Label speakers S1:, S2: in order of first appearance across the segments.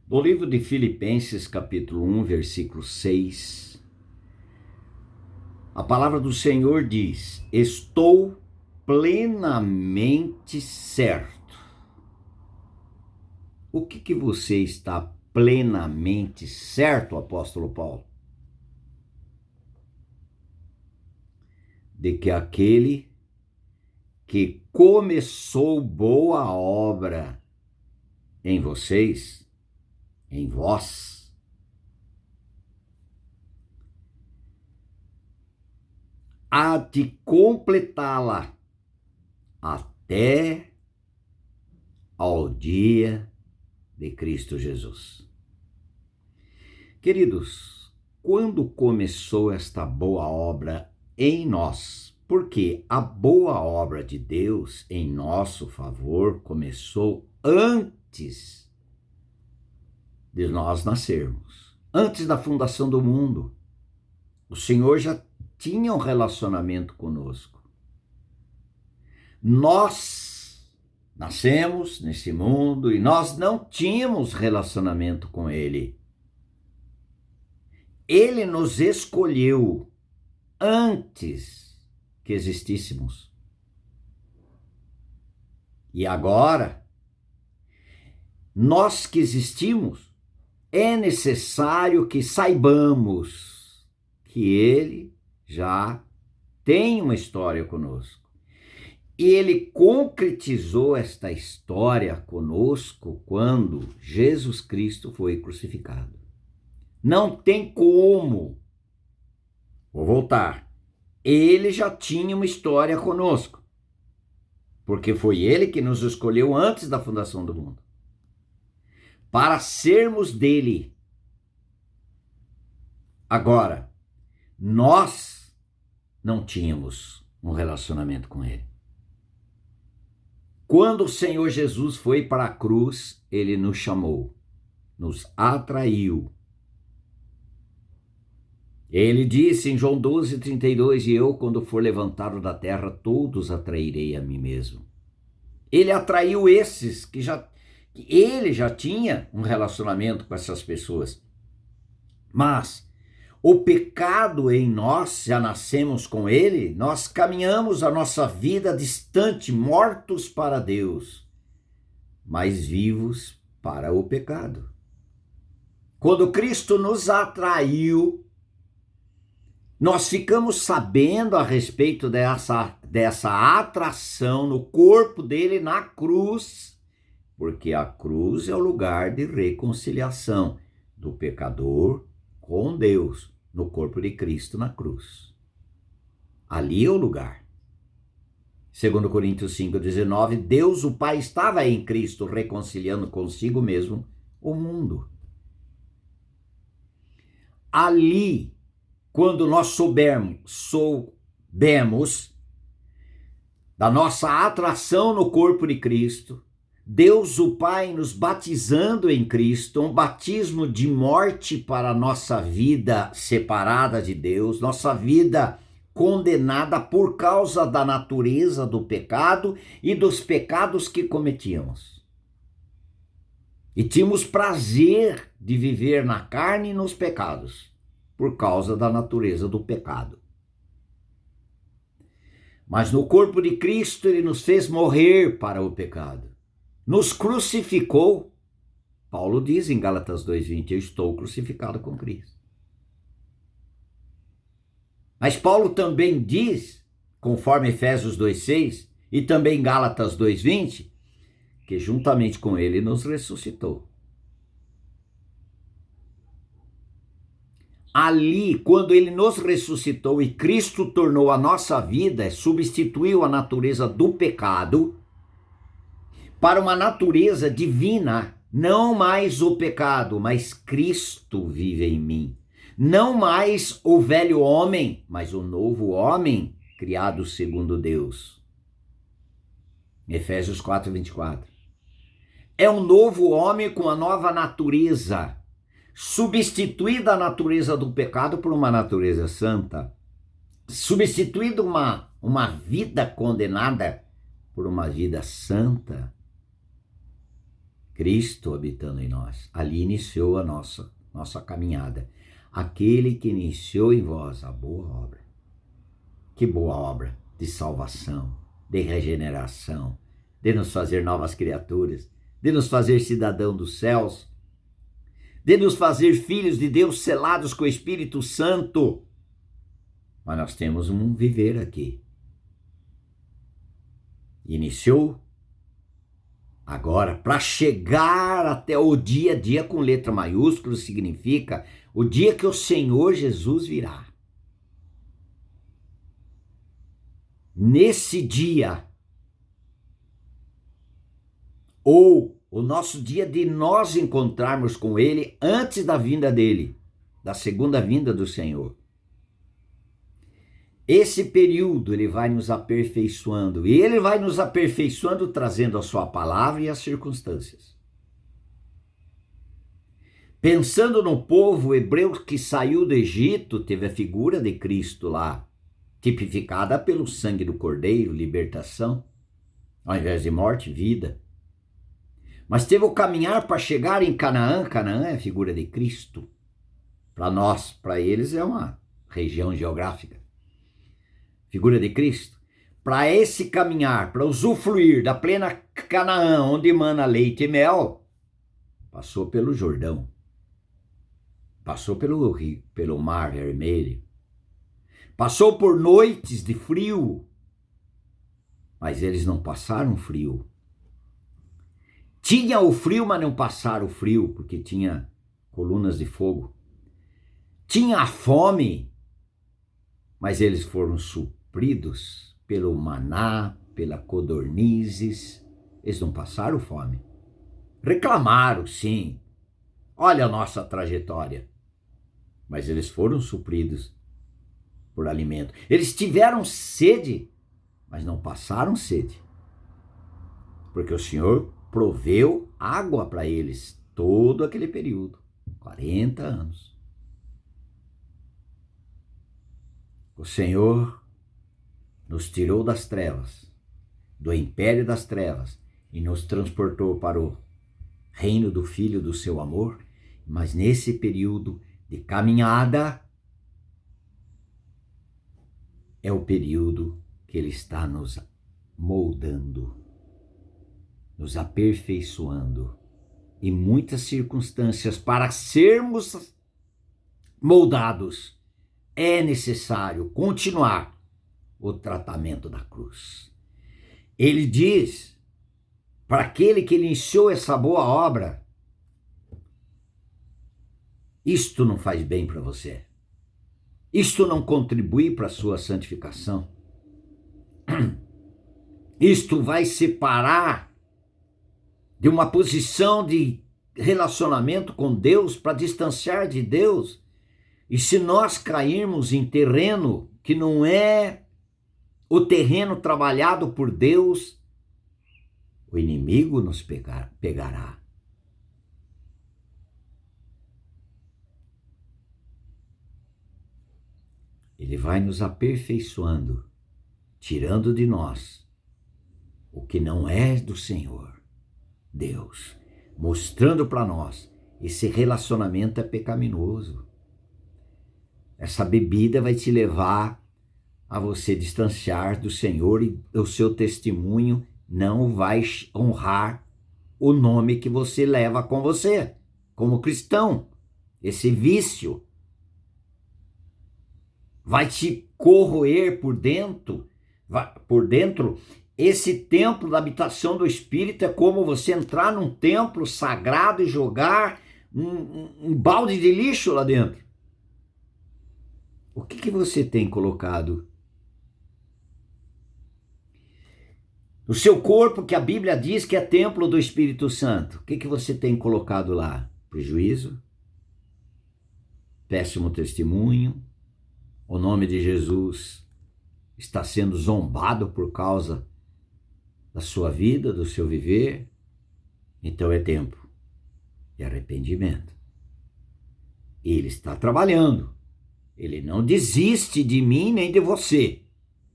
S1: No livro de Filipenses, capítulo 1, versículo 6, a palavra do Senhor diz: estou plenamente certo. O que você está plenamente certo, apóstolo Paulo? De que aquele que começou boa obra em vocês, em vós, há de completá-la até ao dia de Cristo Jesus. Queridos, quando começou esta boa obra em nós? Porque a boa obra de Deus em nosso favor começou antes de nós nascermos, antes da fundação do mundo. O Senhor já tinha um relacionamento conosco. Nós nascemos nesse mundo e nós não tínhamos relacionamento com Ele. Ele nos escolheu antes que existíssemos. E agora, nós que existimos, é necessário que saibamos que Ele já tem uma história conosco. E Ele concretizou esta história conosco quando Jesus Cristo foi crucificado. Não tem como. Vou voltar. Ele já tinha uma história conosco, porque foi Ele que nos escolheu antes da fundação do mundo, para sermos dele. Agora, nós não tínhamos um relacionamento com Ele. Quando o Senhor Jesus foi para a cruz, Ele nos chamou, nos atraiu. Ele disse em João 12:32, e eu, quando for levantado da terra, todos atrairei a mim mesmo. Ele atraiu esses que ele já tinha um relacionamento com essas pessoas. Mas o pecado em nós, já nascemos com ele, nós caminhamos a nossa vida distante, mortos para Deus, mas vivos para o pecado. Quando Cristo nos atraiu, nós ficamos sabendo a respeito dessa atração no corpo dele na cruz, porque a cruz é o lugar de reconciliação do pecador com Deus, no corpo de Cristo na cruz. Ali é o lugar. 2 Coríntios 5:19, Deus o Pai estava em Cristo reconciliando consigo mesmo o mundo. Ali, quando nós soubemos da nossa atração no corpo de Cristo, Deus o Pai nos batizando em Cristo, um batismo de morte para a nossa vida separada de Deus, nossa vida condenada por causa da natureza do pecado e dos pecados que cometíamos. E tínhamos prazer de viver na carne e nos pecados, por causa da natureza do pecado. Mas no corpo de Cristo ele nos fez morrer para o pecado. Nos crucificou. Paulo diz em Gálatas 2:20, eu estou crucificado com Cristo. Mas Paulo também diz, conforme Efésios 2:6 e também Gálatas 2:20, que juntamente com ele nos ressuscitou. Ali, quando ele nos ressuscitou e Cristo tornou a nossa vida, substituiu a natureza do pecado para uma natureza divina, não mais o pecado, mas Cristo vive em mim. Não mais o velho homem, mas o novo homem, criado segundo Deus. Efésios 4:24. É um novo homem com a nova natureza, substituída a natureza do pecado por uma natureza santa, substituída uma vida condenada por uma vida santa. Cristo habitando em nós. Ali iniciou a nossa caminhada. Aquele que iniciou em vós a boa obra. Que boa obra de salvação, de regeneração, de nos fazer novas criaturas, de nos fazer cidadão dos céus, de nos fazer filhos de Deus selados com o Espírito Santo. Mas nós temos um viver aqui. Iniciou agora, para chegar até o dia a dia com letra maiúscula, significa o dia que o Senhor Jesus virá. Nesse dia, ou o nosso dia de nós encontrarmos com Ele antes da vinda dEle, da segunda vinda do Senhor. Esse período Ele vai nos aperfeiçoando, e Ele vai nos aperfeiçoando trazendo a sua palavra e as circunstâncias. Pensando no povo hebreu que saiu do Egito, teve a figura de Cristo lá, tipificada pelo sangue do Cordeiro, libertação, ao invés de morte, vida. Mas teve o caminhar para chegar em Canaã. Canaã é a figura de Cristo. Para nós, para eles é uma região geográfica. Figura de Cristo. Para esse caminhar, para usufruir da plena Canaã, onde emana leite e mel, passou pelo Jordão. Passou pelo rio, pelo Mar Vermelho. Passou por noites de frio, mas eles não passaram frio. Tinha o frio, mas não passaram o frio, porque tinha colunas de fogo. Tinha a fome, mas eles foram supridos pelo maná, pela codornizes. Eles não passaram fome. Reclamaram, sim. Olha a nossa trajetória. Mas eles foram supridos por alimento. Eles tiveram sede, mas não passaram sede. Porque o Senhor proveu água para eles todo aquele período, 40 anos. O Senhor nos tirou das trevas, do império das trevas, e nos transportou para o reino do Filho do seu amor, mas nesse período de caminhada, é o período que Ele está nos moldando, nos aperfeiçoando em muitas circunstâncias. Para sermos moldados, é necessário continuar o tratamento da cruz. Ele diz, para aquele que iniciou essa boa obra, isto não faz bem para você. Isto não contribui para a sua santificação. Isto vai separar de uma posição de relacionamento com Deus para distanciar de Deus. E se nós cairmos em terreno que não é o terreno trabalhado por Deus, o inimigo nos pegará. Ele vai nos aperfeiçoando, tirando de nós o que não é do Senhor, Deus, mostrando para nós esse relacionamento é pecaminoso. Essa bebida vai te levar a você distanciar do Senhor, e o seu testemunho não vai honrar o nome que você leva com você, como cristão. Esse vício vai te corroer por dentro. Esse templo da habitação do Espírito é como você entrar num templo sagrado e jogar um balde de lixo lá dentro. O que você tem colocado? O seu corpo, que a Bíblia diz que é templo do Espírito Santo, o que você tem colocado lá? Prejuízo? Péssimo testemunho? O nome de Jesus está sendo zombado por causa da sua vida, do seu viver? Então é tempo de arrependimento. Ele está trabalhando. Ele não desiste de mim nem de você.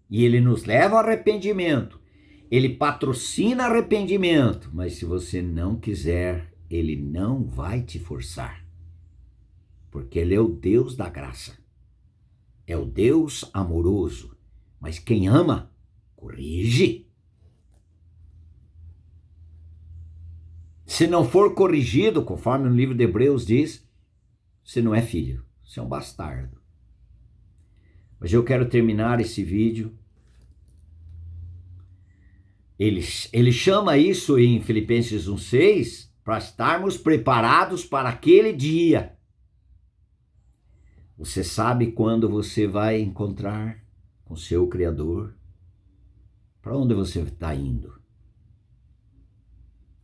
S1: E Ele nos leva ao arrependimento. Ele patrocina arrependimento, mas se você não quiser, ele não vai te forçar. Porque ele é o Deus da graça. É o Deus amoroso. Mas quem ama, corrige. Se não for corrigido, conforme o livro de Hebreus diz, você não é filho, você é um bastardo. Mas eu quero terminar esse vídeo. Ele chama isso em Filipenses 1,6 para estarmos preparados para aquele dia. Você sabe quando você vai encontrar com seu Criador? Para onde você está indo?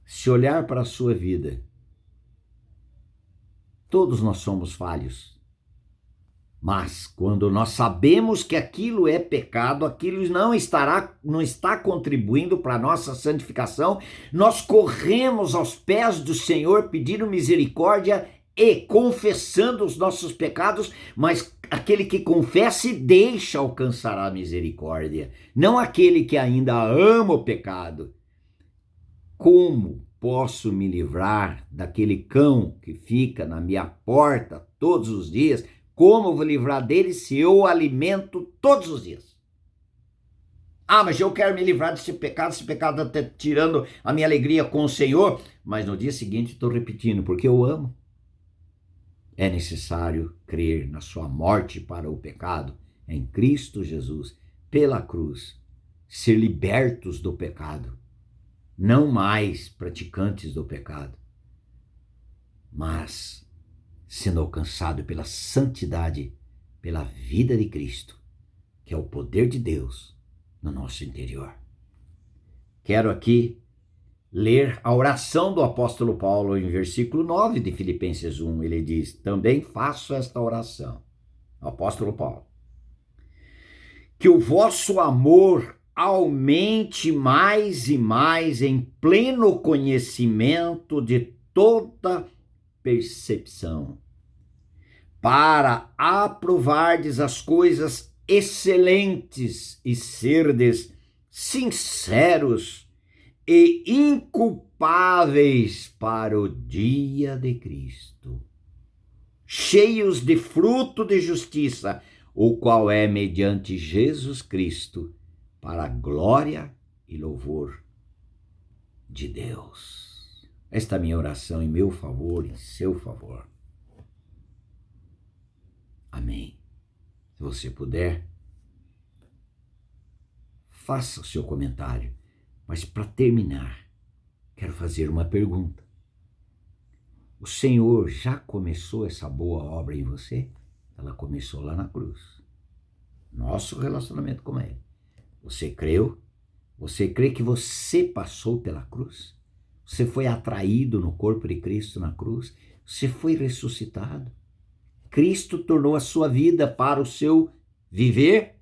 S1: Se olhar para a sua vida, todos nós somos falhos. Mas quando nós sabemos que aquilo é pecado, aquilo não está contribuindo para a nossa santificação, nós corremos aos pés do Senhor pedindo misericórdia e confessando os nossos pecados, mas aquele que confessa e deixa alcançar a misericórdia, não aquele que ainda ama o pecado. Como posso me livrar daquele cão que fica na minha porta todos os dias? Como eu vou livrar dele se eu o alimento todos os dias? Ah, mas eu quero me livrar desse pecado, esse pecado está tirando a minha alegria com o Senhor. Mas no dia seguinte estou repetindo, porque eu amo. É necessário crer na sua morte para o pecado, em Cristo Jesus, pela cruz, ser libertos do pecado. Não mais praticantes do pecado, mas sendo alcançado pela santidade, pela vida de Cristo, que é o poder de Deus no nosso interior. Quero aqui ler a oração do apóstolo Paulo em versículo 9 de Filipenses 1. Ele diz, também faço esta oração, o apóstolo Paulo, que o vosso amor aumente mais e mais em pleno conhecimento de toda percepção, para aprovardes as coisas excelentes e serdes sinceros e inculpáveis para o dia de Cristo, cheios de fruto de justiça, o qual é mediante Jesus Cristo, para a glória e louvor de Deus. Esta é a minha oração em meu favor, em seu favor. Amém. Se você puder, faça o seu comentário. Mas para terminar, quero fazer uma pergunta. O Senhor já começou essa boa obra em você? Ela começou lá na cruz. Nosso relacionamento com Ele. Você creu? Você crê que você passou pela cruz? Você foi atraído no corpo de Cristo na cruz? Você foi ressuscitado? Cristo tornou a sua vida para o seu viver?